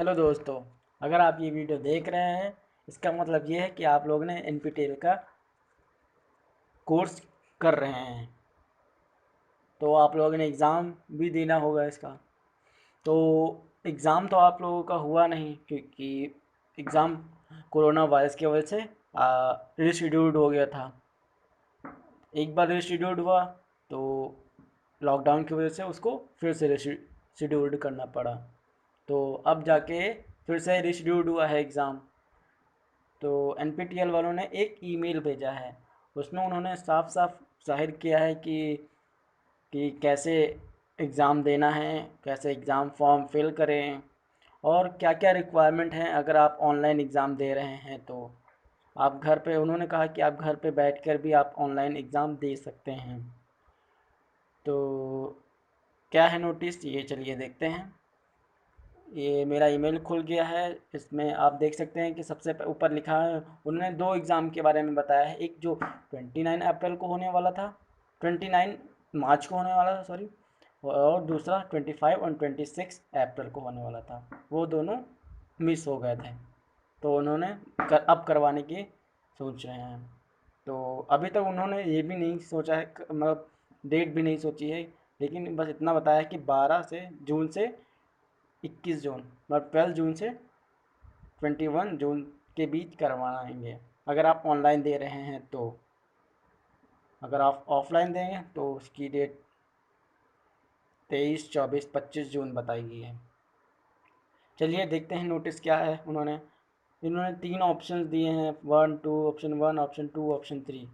Hello दोस्तों। अगर आप ये वीडियो देख रहे हैं, इसका मतलब ये है कि आप लोग ने एनपीटीईएल का कोर्स कर रहे हैं। तो आप लोगों ने एग्ज़ाम भी देना होगा इसका। तो एग्ज़ाम तो आप लोगों का हुआ नहीं, क्योंकि एग्ज़ाम कोरोना वायरस की वजह से रिशेड्यूल्ड हो गया था। एक बार रिशेड्यूल्ड हुआ तो लॉकडाउन की वजह से उसको फिर से रिशेड्यूल्ड करना पड़ा। तो अब जाके फिर से रिशेड्यूल्ड हुआ है एग्ज़ाम। तो एनपीटीईएल वालों ने एक ईमेल भेजा है। उसमें उन्होंने साफ साफ ज़ाहिर किया है कि कैसे एग्ज़ाम देना है, कैसे एग्ज़ाम फॉर्म फिल करें और क्या क्या रिक्वायरमेंट हैं अगर आप ऑनलाइन एग्ज़ाम दे रहे हैं। तो आप घर पे, उन्होंने कहा कि आप घर पे बैठकर भी आप ऑनलाइन एग्ज़ाम दे सकते हैं। तो क्या है नोटिस, ये चलिए देखते हैं। ये मेरा ईमेल खुल गया है। इसमें आप देख सकते हैं कि सबसे ऊपर लिखा है, उन्होंने दो एग्ज़ाम के बारे में बताया है। एक जो 29 अप्रैल को होने वाला था, 29 मार्च को होने वाला था, सॉरी। और दूसरा 25 और 26 अप्रैल को होने वाला था। वो दोनों मिस हो गए थे। तो उन्होंने अब करवाने की सोच रहे हैं। तो अभी तक उन्होंने ये भी नहीं सोचा है, मतलब डेट भी नहीं सोची है। लेकिन बस इतना बताया कि 12 से जून से 21 जून, मतलब 12 जून से 21 जून के बीच करवाएंगे अगर आप ऑनलाइन दे रहे हैं। तो अगर आप ऑफलाइन देंगे तो उसकी डेट 23, 24, 25 जून बताई गई है। चलिए देखते हैं नोटिस क्या है। इन्होंने तीन ऑप्शन दिए हैं, one option two, option three.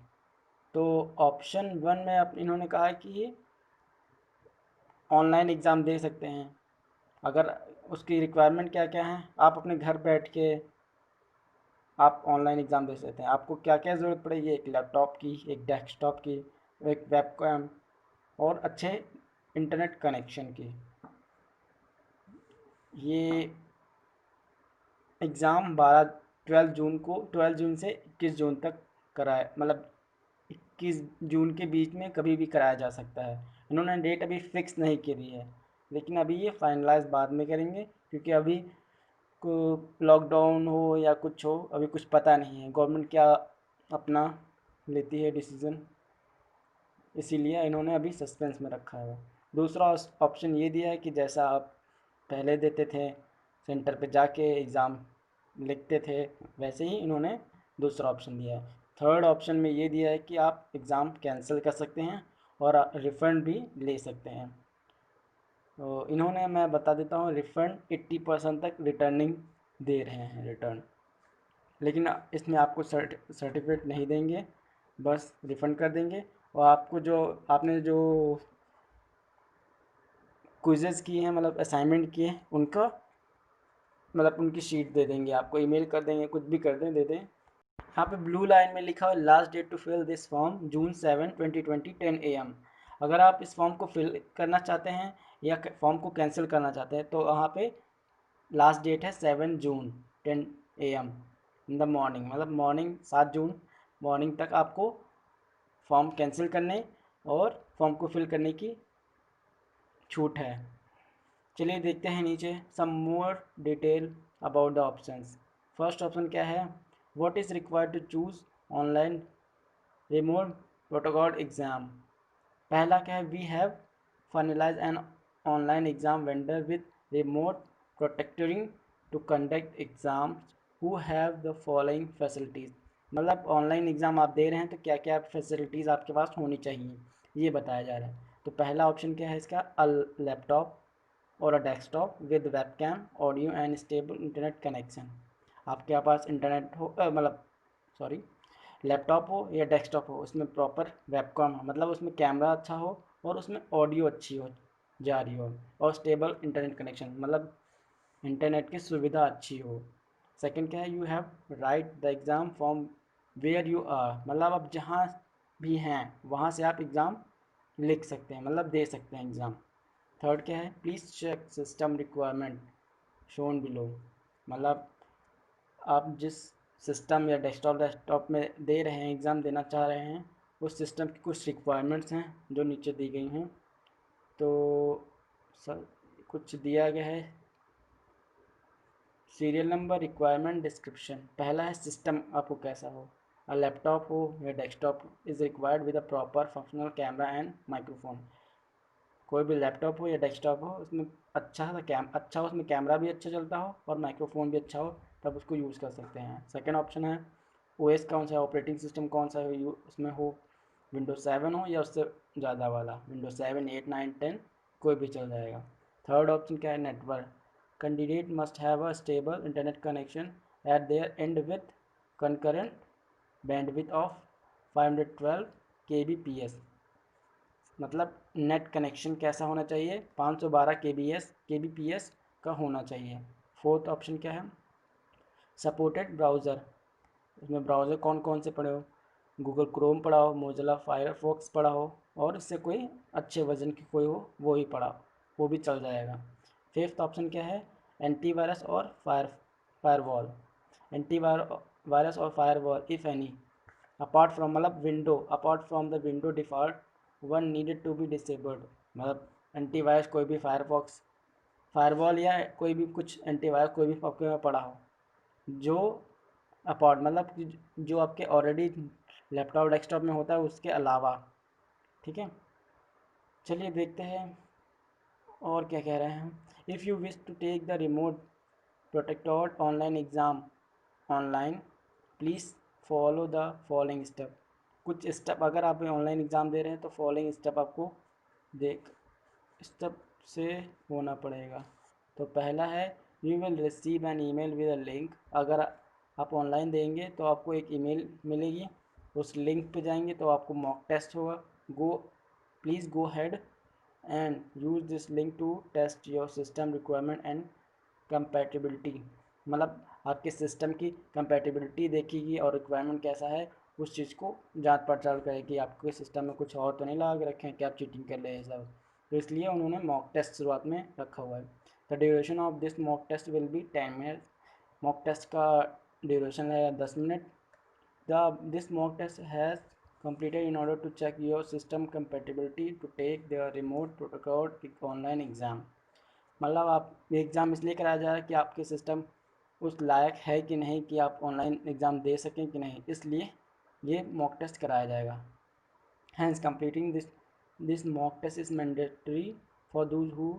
तो ऑप्शन वन में अब इन्होंने कहा है कि ऑनलाइन एग्ज़ाम दे सकते हैं। अगर उसकी रिक्वायरमेंट क्या क्या है, आप अपने घर बैठ के आप ऑनलाइन एग्ज़ाम दे सकते हैं। आपको क्या क्या ज़रूरत पड़ेगी, एक लैपटॉप की, एक डेस्कटॉप की, एक वेबकैम और अच्छे इंटरनेट कनेक्शन की। ये एग्ज़ाम 12 जून से 21 जून तक कराए, मतलब 21 जून के बीच में कभी भी कराया जा सकता है। इन्होंने डेट अभी फिक्स नहीं करी है, लेकिन अभी ये फाइनलाइज बाद में करेंगे, क्योंकि अभी को लॉकडाउन हो या कुछ हो, अभी कुछ पता नहीं है गवर्नमेंट क्या अपना लेती है डिसीज़न। इसीलिए इन्होंने अभी सस्पेंस में रखा है। दूसरा ऑप्शन ये दिया है कि जैसा आप पहले देते थे, सेंटर पे जाके एग्ज़ाम लिखते थे, वैसे ही इन्होंने दूसरा ऑप्शन दिया है। थर्ड ऑप्शन में ये दिया है कि आप एग्ज़ाम कैंसिल कर सकते हैं और रिफ़ंड भी ले सकते हैं। तो इन्होंने, मैं बता देता हूँ, रिफ़ंड 80% तक रिटर्निंग दे रहे हैं, रिटर्न। लेकिन इसमें आपको सर्टिफिकेट नहीं देंगे, बस रिफ़ंड कर देंगे। और आपको जो आपने जो क्विज़ेज़ किए हैं, मतलब असाइनमेंट किए हैं, उनका मतलब उनकी शीट दे देंगे, आपको ईमेल कर देंगे, कुछ भी कर दें, दे दें। यहाँ पे ब्लू लाइन में लिखा है last date to fill this form June 7, 2020 10 AM। अगर आप इस फॉर्म को फिल करना चाहते हैं या फॉर्म को कैंसिल करना चाहते हैं तो वहाँ पे लास्ट डेट है 7 जून, 10 AM इन द मॉर्निंग, मतलब मॉर्निंग 7 जून मॉर्निंग तक आपको फॉर्म कैंसिल करने और फॉर्म को फिल करने की छूट है। चलिए देखते हैं नीचे some more detail about the options. First option क्या है, what is required to choose online remote protocol exam. पहला क्या है, we have finalize an online exam vendor with remote proctoring to conduct exam who have the following facilities. मतलब online exam आप दे रहे हैं तो क्या क्या फैसिलिटीज़ आपके पास होनी चाहिए, ये बताया जा रहा है। तो पहला ऑप्शन क्या है इसका, अ लैपटॉप और a desktop with webcam, audio and stable internet connection. आपके पास इंटरनेट हो, मतलब सॉरी, लैपटॉप हो या डेस्कटॉप हो, उसमें प्रॉपर वेबकैम हो, मतलब उसमें कैमरा अच्छा हो और उसमें ऑडियो अच्छी हो जा रही हो, और स्टेबल इंटरनेट कनेक्शन, मतलब इंटरनेट की सुविधा अच्छी हो। सेकंड क्या है, you have write the exam from where you are, मतलब आप जहाँ भी हैं वहाँ से आप एग्ज़ाम लिख सकते हैं, मतलब दे सकते हैं एग्ज़ाम। थर्ड क्या है, please check system requirement shown below, मतलब आप जिस सिस्टम या डेस्कटॉप में दे रहे हैं, एग्ज़ाम देना चाह रहे हैं, उस सिस्टम की कुछ रिक्वायरमेंट्स हैं जो नीचे दी गई हैं। तो सर कुछ दिया गया है, सीरियल नंबर, रिक्वायरमेंट, डिस्क्रिप्शन। पहला है सिस्टम आपको कैसा हो, लैपटॉप हो या desktop is required with a proper functional camera and microphone. कोई भी लैपटॉप हो या डेस्कटॉप हो उसमें अच्छा हो, उसमें कैमरा भी अच्छा चलता हो और माइक्रोफोन भी अच्छा हो, तब उसको यूज़ कर सकते हैं। सेकेंड ऑप्शन है ओएस कौन सा है, ऑपरेटिंग सिस्टम कौन सा है उसमें हो, विंडोज 7 हो या उससे ज़्यादा वाला, विंडोज 7, 8, 9, 10 कोई भी चल जाएगा। थर्ड ऑप्शन क्या है, network. Candidate must have a stable internet connection eight there and with concurrent bandwidth of 512 kbps। मतलब नेट कनेक्शन कैसा होना चाहिए, 512 kbps का होना चाहिए। फोर्थ ऑप्शन क्या है, सपोर्टेड ब्राउज़र। इसमें ब्राउज़र कौन कौन से पढ़े हो, गूगल क्रोम पढ़ा हो, मोजिला फायरफॉक्स पढ़ा हो और इससे कोई अच्छे वर्जन की कोई हो वो ही पढ़ा हो, वो भी चल जाएगा। फिफ्थ ऑप्शन क्या है, एंटीवायरस और फायरवॉल। एंटीवायरस और firewall if any apart from, मतलब window apart from the window default one needed to be disabled. मतलब एंटीवायरस कोई भी फायरवॉल या कोई भी कुछ एंटीवायरस कोई भी आपके में पड़ा हो जो अपार्ट, मतलब जो आपके ऑलरेडी लैपटॉप डेस्कटॉप में होता है उसके अलावा। ठीक है, चलिए देखते हैं और क्या कह रहे हैं। If you wish to take the remote protected online exam online, please follow the following step. कुछ स्टेप, अगर आप ऑनलाइन एग्ज़ाम दे रहे हैं तो फॉलोइंग स्टेप आपको देख स्टेप से होना पड़ेगा। तो पहला है, you will receive an email with a link. अगर आप ऑनलाइन देंगे तो आपको एक ईमेल मिलेगी, उस लिंक पे जाएंगे तो आपको मॉक टेस्ट होगा। Go please go head and use this link to test your system requirement and compatibility. मतलब आपके सिस्टम की कंपैटिबिलिटी देखेगी और रिक्वायरमेंट कैसा है उस चीज़ को जांच पड़ताल करेगी, आपके सिस्टम में कुछ और तो नहीं लगा के रखे हैं कि आप चीटिंग कर रहे हैं सब। तो इसलिए उन्होंने मॉक टेस्ट शुरुआत में रखा हुआ है। The duration of this mock test will be 10 minute. Mock test का ड्यूरेशन है 10 minute. This mock test has completed in order to check your system compatibility to take the remote protocol online exam। मतलब आप ये exam इसलिए कराया जा रहा है कि आपके सिस्टम उस लायक है कि नहीं कि आप ऑनलाइन एग्ज़ाम दे सकें कि नहीं, इसलिए ये मॉक टेस्ट कराया जाएगा। Hence completing this mock test is mandatory for those who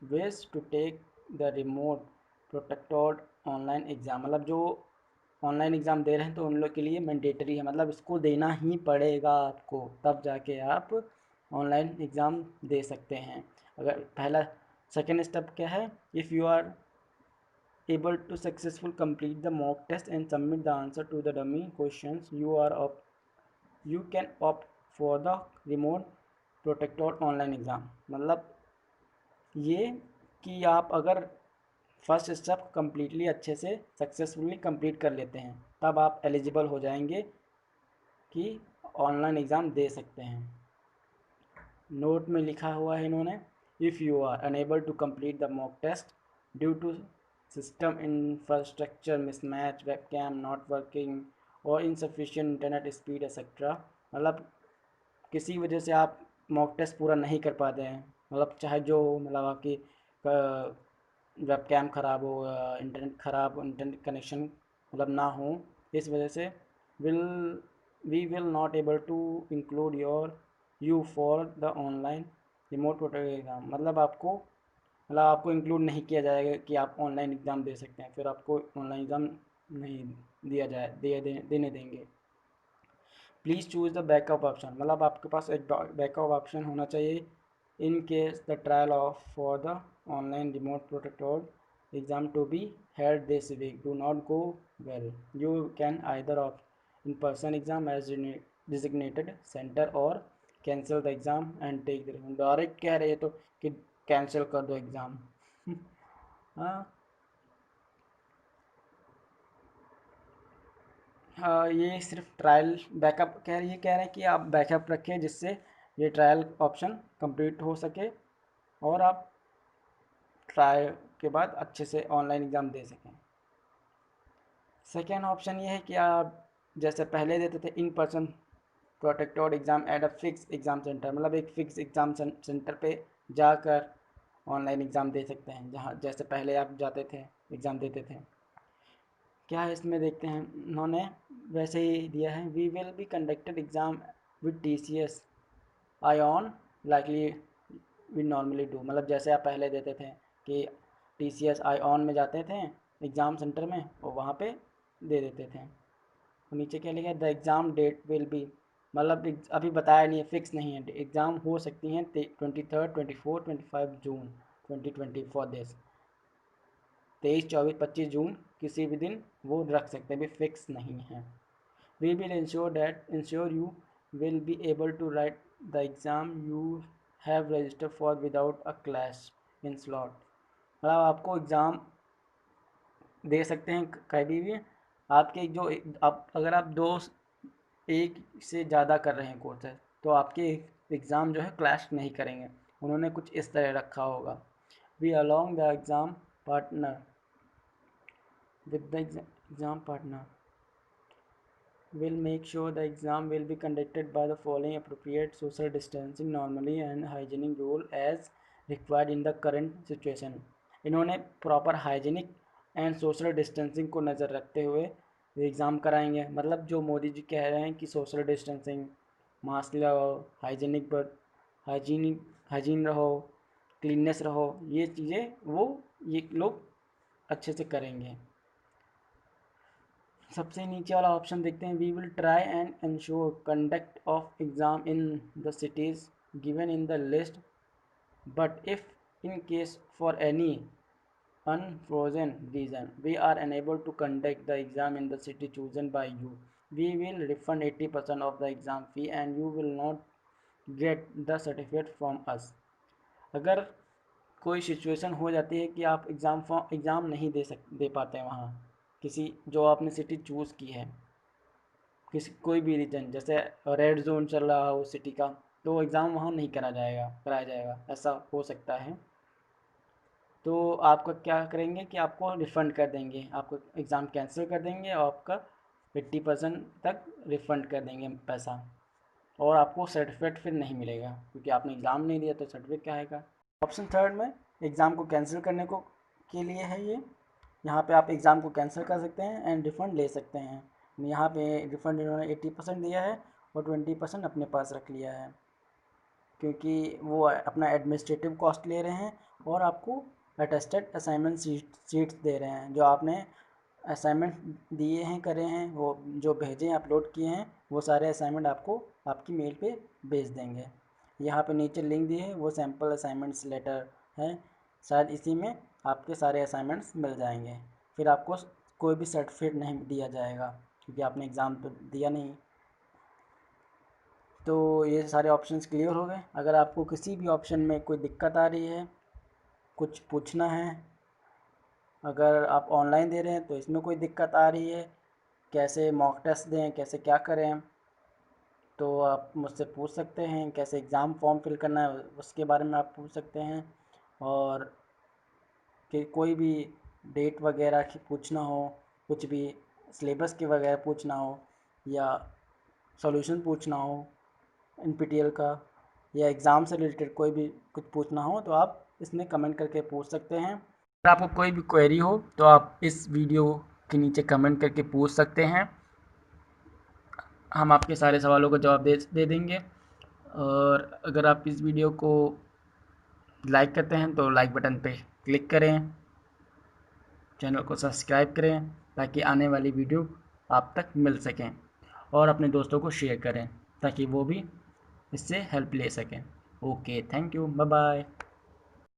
wish to take the remote protected online exam. मतलब जो ऑनलाइन एग्ज़ाम दे रहे हैं तो उन लोग के लिए मैंडेटरी है, मतलब इसको देना ही पड़ेगा आपको, तब जाके आप ऑनलाइन एग्ज़ाम दे सकते हैं। अगर पहला सेकेंड स्टेप क्या है, if you are able to successfully complete the mock test and submit the answer to the dummy questions, you can opt for the remote protected online exam। मतलब ये कि आप अगर फर्स्ट स्टेप कम्प्लीटली अच्छे से successfully complete कर लेते हैं तब आप एलिजिबल हो जाएंगे कि ऑनलाइन एग्ज़ाम दे सकते हैं। नोट में लिखा हुआ है इन्होंने, if you are unable to complete the mock test due to system infrastructure mismatch, webcam not working और इनसफिशिएंट इंटरनेट स्पीड एक्सेट्रा। मतलब किसी वजह से आप मॉक टेस्ट पूरा नहीं कर पाते हैं, मतलब चाहे जो हो, मतलब आपकी वेबकैम ख़राब हो, इंटरनेट ख़राब, इंटरनेट कनेक्शन मतलब ना हो, इस वजह से will we will not able to include you for the online remote proctored exam. मतलब आपको इंक्लूड नहीं किया जाएगा कि आप ऑनलाइन एग्ज़ाम दे सकते हैं, फिर आपको ऑनलाइन एग्ज़ाम नहीं दिया जाए देने देंगे। Please choose the backup option. मतलब आपके पास एक बैकअप ऑप्शन होना चाहिए in case the trial of for the online remote protected exam to be held this week do not go well, you can either of in person exam as designated centre और cancel the exam and take the. Direct कह रहे हैं तो कि cancel कर दो exam. हाँ, हाँ, ये सिर्फ ट्रायल बैकअप कह रहे हैं कि आप बैकअप रखें जिससे ये ट्रायल ऑप्शन कंप्लीट हो सके और आप ट्रायल के बाद अच्छे से ऑनलाइन एग्ज़ाम दे सकें। सेकेंड ऑप्शन ये है कि आप जैसे पहले देते थे in person protected exam at a fix exam centre, मतलब एक फ़िक्स एग्ज़ाम सेंटर पे जाकर ऑनलाइन एग्ज़ाम दे सकते हैं, जहाँ जैसे पहले आप जाते थे एग्ज़ाम देते थे। क्या है इसमें देखते हैं, उन्होंने वैसे ही दिया है, we will be conducted exam with TCS iON likely we normally do, मतलब जैसे आप पहले देते थे कि TCS आईऑन में जाते थे एग्ज़ाम सेंटर में और वहाँ पे दे देते थे। तो नीचे क्या लिखा है, the exam date will be, मतलब अभी बताया नहीं है, फिक्स नहीं है, एग्ज़ाम हो सकती हैं 23, 24, 25 जून 2020 दिस, 23, 24, 25 जून किसी भी दिन वो रख सकते हैं, भी फिक्स नहीं है। We will ensure you will be able to write the exam you have register for without a clash in slot, मतलब आपको एग्ज़ाम दे सकते हैं कभी भी, आपके जो आप अगर आप दो एक से ज़्यादा कर रहे हैं कोर्सेज तो आपके एग्ज़ाम जो है क्लैश नहीं करेंगे, उन्होंने कुछ इस तरह रखा होगा। We along the exam partner with the exam partner will make sure the exam will be conducted by the following appropriate social distancing normally and hygienic rule as required in the current situation। इन्होंने proper hygienic and social distancing को नज़र रखते हुए exam कराएंगे, मतलब जो मोदी जी कह रहे हैं कि सोशल डिस्टेंसिंग, मास्क लगाओ, हाइजीनिक हाइजीन रहो, क्लीननेस रहो, ये चीज़ें वो ये लोग अच्छे से करेंगे। सबसे नीचे वाला ऑप्शन देखते हैं, we will try and ensure conduct of exam in the cities given in the list, but if in case for any unfrozen reason we are unable to conduct the exam in the city chosen by you, we will refund 80% of the exam fee and you will not get the certificate from us। अगर कोई situation हो जाती है कि आप exam नहीं दे पाते हैं वहाँ, किसी जो आपने सिटी चूज़ की है, किसी कोई भी रीजन, जैसे रेड जोन चल रहा हो सिटी का, तो एग्ज़ाम वहाँ नहीं कराया जाएगा, ऐसा हो सकता है। तो आपका क्या करेंगे कि आपको रिफ़ंड कर देंगे, आपको एग्ज़ाम कैंसिल कर देंगे और आपका 80% तक रिफ़ंड कर देंगे पैसा, और आपको सर्टिफिकेट फिर नहीं मिलेगा क्योंकि आपने एग्ज़ाम नहीं दिया, तो सर्टिफिकेट क्या आएगा। ऑप्शन थर्ड में एग्ज़ाम को कैंसिल करने को के लिए है ये, यहाँ पे आप एग्ज़ाम को कैंसिल कर सकते हैं एंड रिफ़ंड ले सकते हैं। यहाँ पे रिफ़ंड इन्होंने 80% दिया है और 20% अपने पास रख लिया है, क्योंकि वो अपना एडमिनिस्ट्रेटिव कॉस्ट ले रहे हैं और आपको अटेस्टेड असाइनमेंट सीट्स दे रहे हैं, जो आपने असाइनमेंट दिए हैं, करे हैं, वो जो भेजे हैं, अपलोड किए हैं, वो सारे असाइनमेंट आपको आपकी मेल पे भेज देंगे। यहाँ पे नीचे लिंक दिए है, वो सैम्पल असाइनमेंट्स लेटर है, शायद इसी में आपके सारे असाइनमेंट्स मिल जाएंगे, फिर आपको कोई भी सर्टिफिकेट नहीं दिया जाएगा क्योंकि आपने एग्ज़ाम तो दिया नहीं। तो ये सारे ऑप्शंस क्लियर हो गए। अगर आपको किसी भी ऑप्शन में कोई दिक्कत आ रही है, कुछ पूछना है, अगर आप ऑनलाइन दे रहे हैं तो इसमें कोई दिक्कत आ रही है, कैसे मॉक टेस्ट दें, कैसे क्या करें, तो आप मुझसे पूछ सकते हैं। कैसे एग्ज़ाम फॉर्म फिल करना है उसके बारे में आप पूछ सकते हैं, और कि कोई भी डेट वगैरह की पूछना हो, कुछ भी सिलेबस के वगैरह पूछना हो, या सॉल्यूशन पूछना हो NPTEL का, या एग्ज़ाम से रिलेटेड कोई भी कुछ पूछना हो, तो आप इसमें कमेंट करके पूछ सकते हैं। अगर आपको कोई भी क्वेरी हो तो आप इस वीडियो के नीचे कमेंट करके पूछ सकते हैं, हम आपके सारे सवालों का जवाब दे देंगे। और अगर आप इस वीडियो को लाइक करते हैं तो लाइक बटन पे क्लिक करें, चैनल को सब्सक्राइब करें ताकि आने वाली वीडियो आप तक मिल सकें, और अपने दोस्तों को शेयर करें ताकि वो भी इससे हेल्प ले सकें। Okay, thank you, bye bye.